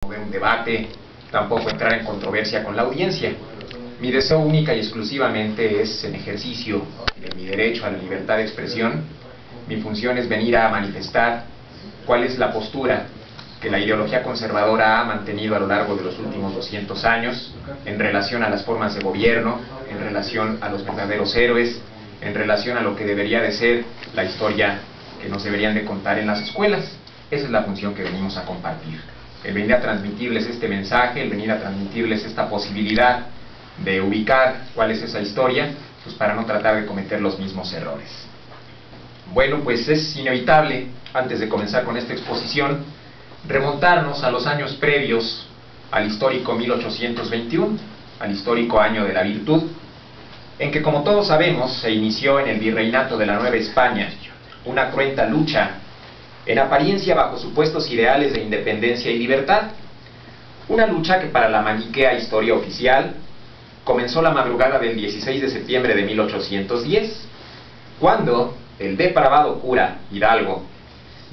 promover un debate, tampoco entrar en controversia con la audiencia. Mi deseo única y exclusivamente es, en ejercicio de mi derecho a la libertad de expresión, mi función es venir a manifestar cuál es la postura que la ideología conservadora ha mantenido a lo largo de los últimos 200 años en relación a las formas de gobierno, en relación a los verdaderos héroes, en relación a lo que debería de ser la historia que nos deberían de contar en las escuelas. Esa es la función que venimos a compartir. El venir a transmitirles este mensaje, el venir a transmitirles esta posibilidad de ubicar cuál es esa historia, pues para no tratar de cometer los mismos errores. Bueno, pues es inevitable, antes de comenzar con esta exposición, remontarnos a los años previos al histórico 1821, al histórico año de la virtud, en que, como todos sabemos, se inició en el virreinato de la Nueva España una cruenta lucha, en apariencia bajo supuestos ideales de independencia y libertad, una lucha que para la maniquea historia oficial comenzó la madrugada del 16 de septiembre de 1810, cuando el depravado cura Hidalgo,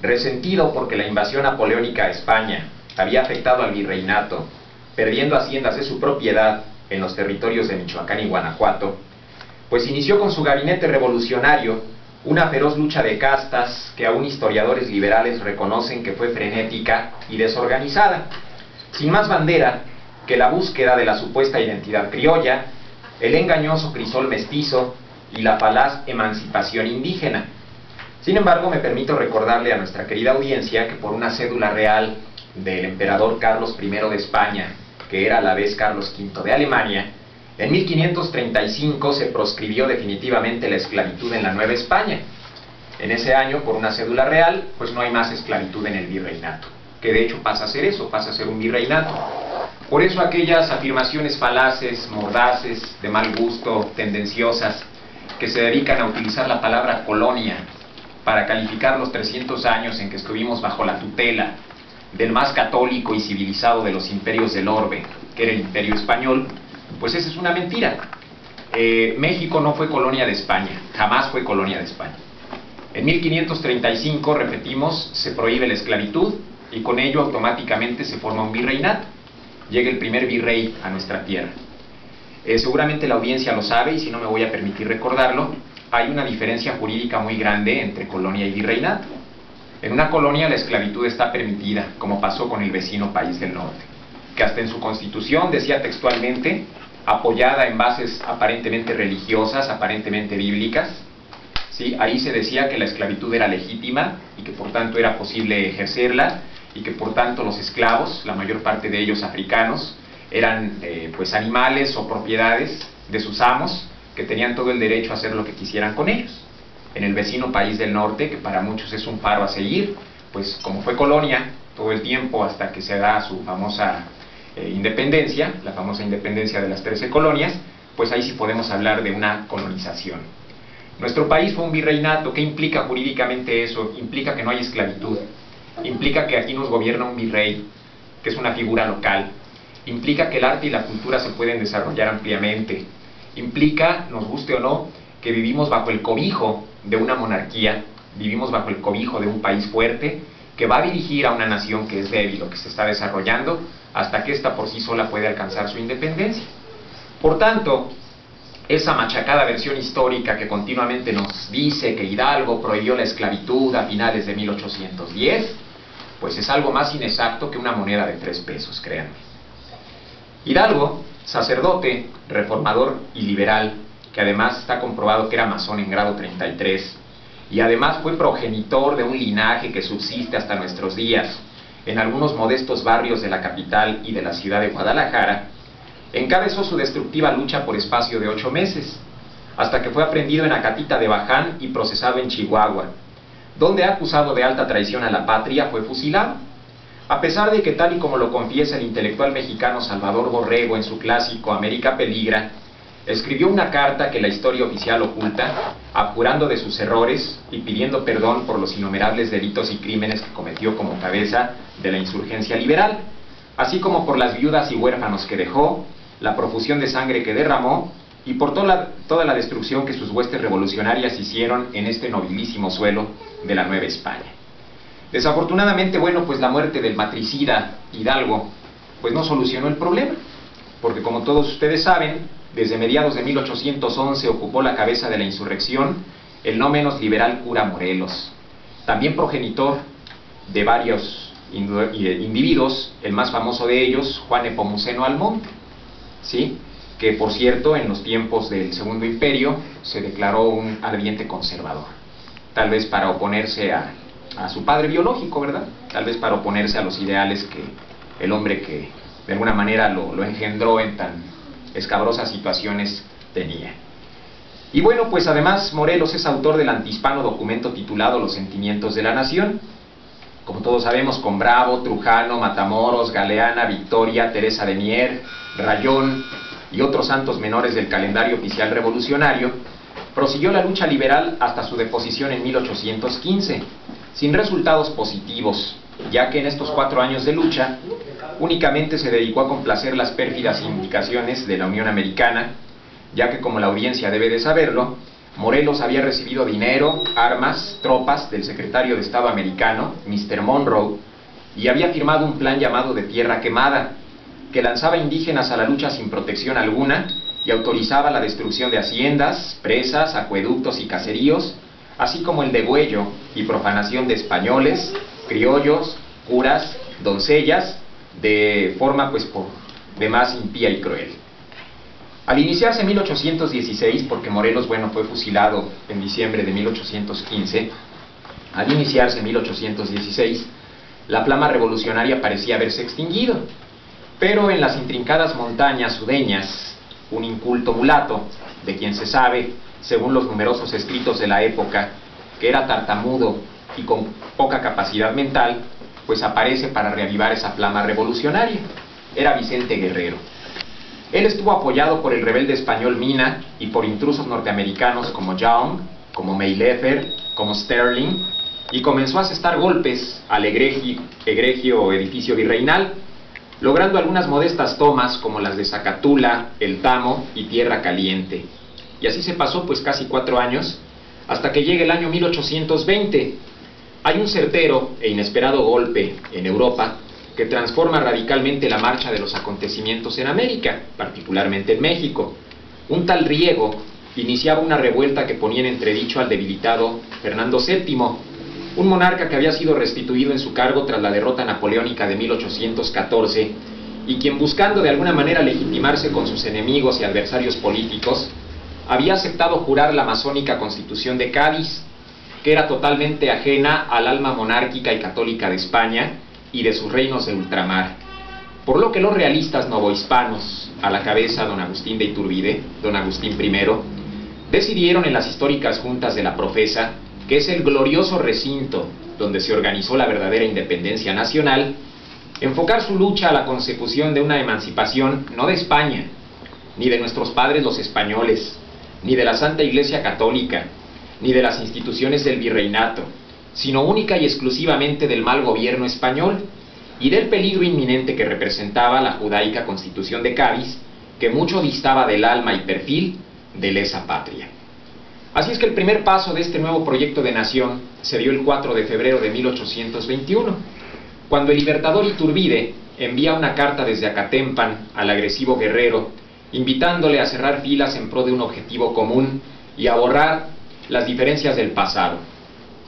resentido porque la invasión napoleónica a España había afectado al virreinato, perdiendo haciendas de su propiedad en los territorios de Michoacán y Guanajuato, pues inició con su gabinete revolucionario una feroz lucha de castas que aún historiadores liberales reconocen que fue frenética y desorganizada, sin más bandera que la búsqueda de la supuesta identidad criolla, el engañoso crisol mestizo y la falaz emancipación indígena. Sin embargo, me permito recordarle a nuestra querida audiencia que por una cédula real del emperador Carlos I de España, que era a la vez Carlos V de Alemania, en 1535 se proscribió definitivamente la esclavitud en la Nueva España. En ese año, por una cédula real, pues no hay más esclavitud en el virreinato, que de hecho pasa a ser eso, pasa a ser un virreinato. Por eso aquellas afirmaciones falaces, mordaces, de mal gusto, tendenciosas, que se dedican a utilizar la palabra colonia para calificar los 300 años en que estuvimos bajo la tutela del más católico y civilizado de los imperios del orbe, que era el Imperio Español, pues esa es una mentira. México no fue colonia de España, jamás fue colonia de España. En 1535, repetimos, se prohíbe la esclavitud y con ello automáticamente se forma un virreinato. Llega el primer virrey a nuestra tierra. Seguramente la audiencia lo sabe y si no me voy a permitir recordarlo, hay una diferencia jurídica muy grande entre colonia y virreinato. En una colonia la esclavitud está permitida, como pasó con el vecino país del norte, que hasta en su constitución decía textualmente, apoyada en bases aparentemente religiosas, aparentemente bíblicas, ¿sí? Ahí se decía que la esclavitud era legítima y que por tanto era posible ejercerla y que por tanto los esclavos, la mayor parte de ellos africanos, eran pues animales o propiedades de sus amos que tenían todo el derecho a hacer lo que quisieran con ellos. En el vecino país del norte, que para muchos es un faro a seguir, pues como fue colonia todo el tiempo hasta que se da su famosa independencia, la famosa independencia de las 13 colonias, pues ahí sí podemos hablar de una colonización. Nuestro país fue un virreinato. ¿Qué implica jurídicamente eso? Implica que no hay esclavitud, implica que aquí nos gobierna un virrey, que es una figura local, implica que el arte y la cultura se pueden desarrollar ampliamente, implica, nos guste o no, que vivimos bajo el cobijo de una monarquía, vivimos bajo el cobijo de un país fuerte, que va a dirigir a una nación que es débil o que se está desarrollando hasta que ésta por sí sola puede alcanzar su independencia. Por tanto, esa machacada versión histórica que continuamente nos dice que Hidalgo prohibió la esclavitud a finales de 1810, pues es algo más inexacto que una moneda de 3 pesos, créanme. Hidalgo, sacerdote, reformador y liberal, que además está comprobado que era masón en grado 33, y además fue progenitor de un linaje que subsiste hasta nuestros días en algunos modestos barrios de la capital y de la ciudad de Guadalajara, encabezó su destructiva lucha por espacio de 8 meses, hasta que fue aprehendido en Acatita de Baján y procesado en Chihuahua, donde, acusado de alta traición a la patria, fue fusilado. A pesar de que, tal y como lo confiesa el intelectual mexicano Salvador Borrego en su clásico América Peligra, escribió una carta que la historia oficial oculta, abjurando de sus errores y pidiendo perdón por los innumerables delitos y crímenes que cometió como cabeza de la insurgencia liberal, así como por las viudas y huérfanos que dejó, la profusión de sangre que derramó y por toda la destrucción que sus huestes revolucionarias hicieron en este nobilísimo suelo de la Nueva España. Desafortunadamente, bueno, pues la muerte del matricida Hidalgo pues no solucionó el problema, porque como todos ustedes saben, desde mediados de 1811 ocupó la cabeza de la insurrección el no menos liberal cura Morelos, también progenitor de varios individuos, el más famoso de ellos, Juan Nepomuceno Almonte, ¿sí?, que por cierto en los tiempos del Segundo Imperio se declaró un ardiente conservador, tal vez para oponerse a su padre biológico, ¿verdad? Tal vez para oponerse a los ideales que el hombre que de alguna manera lo engendró en tan escabrosas situaciones tenía. Y bueno, pues además Morelos es autor del antihispano documento titulado Los Sentimientos de la Nación, como todos sabemos, con Bravo, Trujano, Matamoros, Galeana, Victoria, Teresa de Mier, Rayón y otros santos menores del calendario oficial revolucionario, prosiguió la lucha liberal hasta su deposición en 1815, sin resultados positivos, ya que en estos 4 años de lucha únicamente se dedicó a complacer las pérfidas indicaciones de la Unión Americana, ya que, como la audiencia debe de saberlo, Morelos había recibido dinero, armas, tropas del secretario de Estado americano, Mr. Monroe, y había firmado un plan llamado de Tierra Quemada, que lanzaba indígenas a la lucha sin protección alguna y autorizaba la destrucción de haciendas, presas, acueductos y caseríos, así como el degüello y profanación de españoles, criollos, curas, doncellas, de forma pues por demás impía y cruel. Al iniciarse en 1816, porque Morelos, bueno, fue fusilado en diciembre de 1815, al iniciarse en 1816, la flama revolucionaria parecía haberse extinguido, pero en las intrincadas montañas sudeñas, un inculto mulato, de quien se sabe, según los numerosos escritos de la época, que era tartamudo y con poca capacidad mental, pues aparece para reavivar esa flama revolucionaria. Era Vicente Guerrero. Él estuvo apoyado por el rebelde español Mina y por intrusos norteamericanos como Young, como Maylefer, como Sterling, y comenzó a asestar golpes al egregio edificio virreinal, logrando algunas modestas tomas como las de Zacatula, El Tamo y Tierra Caliente. Y así se pasó pues casi 4 años, hasta que llega el año 1820. Hay un certero e inesperado golpe en Europa que transforma radicalmente la marcha de los acontecimientos en América, particularmente en México. Un tal Riego iniciaba una revuelta que ponía en entredicho al debilitado Fernando VII, un monarca que había sido restituido en su cargo tras la derrota napoleónica de 1814, y quien, buscando de alguna manera legitimarse con sus enemigos y adversarios políticos, había aceptado jurar la masónica Constitución de Cádiz, que era totalmente ajena al alma monárquica y católica de España y de sus reinos de ultramar, por lo que los realistas novohispanos, a la cabeza don Agustín de Iturbide, don Agustín I, decidieron en las históricas juntas de la Profesa, que es el glorioso recinto donde se organizó la verdadera independencia nacional, enfocar su lucha a la consecución de una emancipación no de España, ni de nuestros padres los españoles, ni de la Santa Iglesia Católica, ni de las instituciones del virreinato, sino única y exclusivamente del mal gobierno español y del peligro inminente que representaba la judaica Constitución de Cádiz, que mucho distaba del alma y perfil de lesa patria. Así es que el primer paso de este nuevo proyecto de nación se dio el 4 de febrero de 1821, cuando el libertador Iturbide envía una carta desde Acatempan al agresivo Guerrero, invitándole a cerrar filas en pro de un objetivo común y a borrar las diferencias del pasado.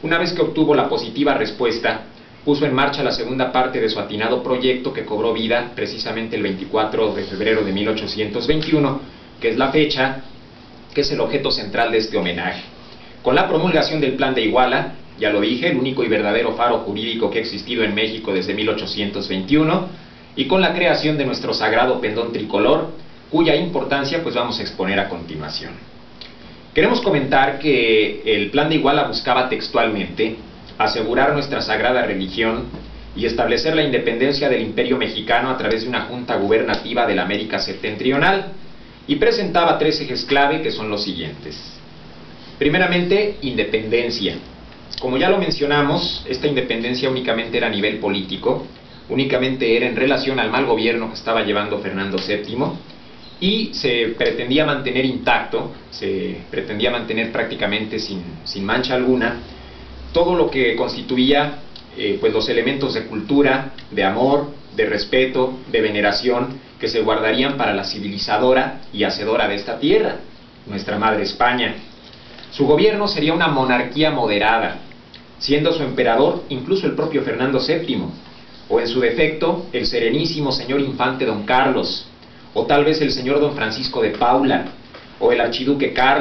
Una vez que obtuvo la positiva respuesta, puso en marcha la segunda parte de su atinado proyecto, que cobró vida precisamente el 24 de febrero de 1821, que es la fecha que es el objeto central de este homenaje. Con la promulgación del Plan de Iguala, ya lo dije, el único y verdadero faro jurídico que ha existido en México desde 1821, y con la creación de nuestro sagrado pendón tricolor, cuya importancia pues vamos a exponer a continuación. Queremos comentar que el Plan de Iguala buscaba textualmente asegurar nuestra sagrada religión y establecer la independencia del Imperio Mexicano a través de una junta gubernativa de la América Septentrional, y presentaba 3 ejes clave, que son los siguientes. Primeramente, independencia. Como ya lo mencionamos, esta independencia únicamente era a nivel político, únicamente era en relación al mal gobierno que estaba llevando Fernando VII, y se pretendía mantener intacto, se pretendía mantener prácticamente sin mancha alguna, todo lo que constituía pues los elementos de cultura, de amor, de respeto, de veneración que se guardarían para la civilizadora y hacedora de esta tierra, nuestra madre España. Su gobierno sería una monarquía moderada, siendo su emperador incluso el propio Fernando VII, o en su defecto el serenísimo señor infante don Carlos, o tal vez el señor don Francisco de Paula, o el archiduque Carlos,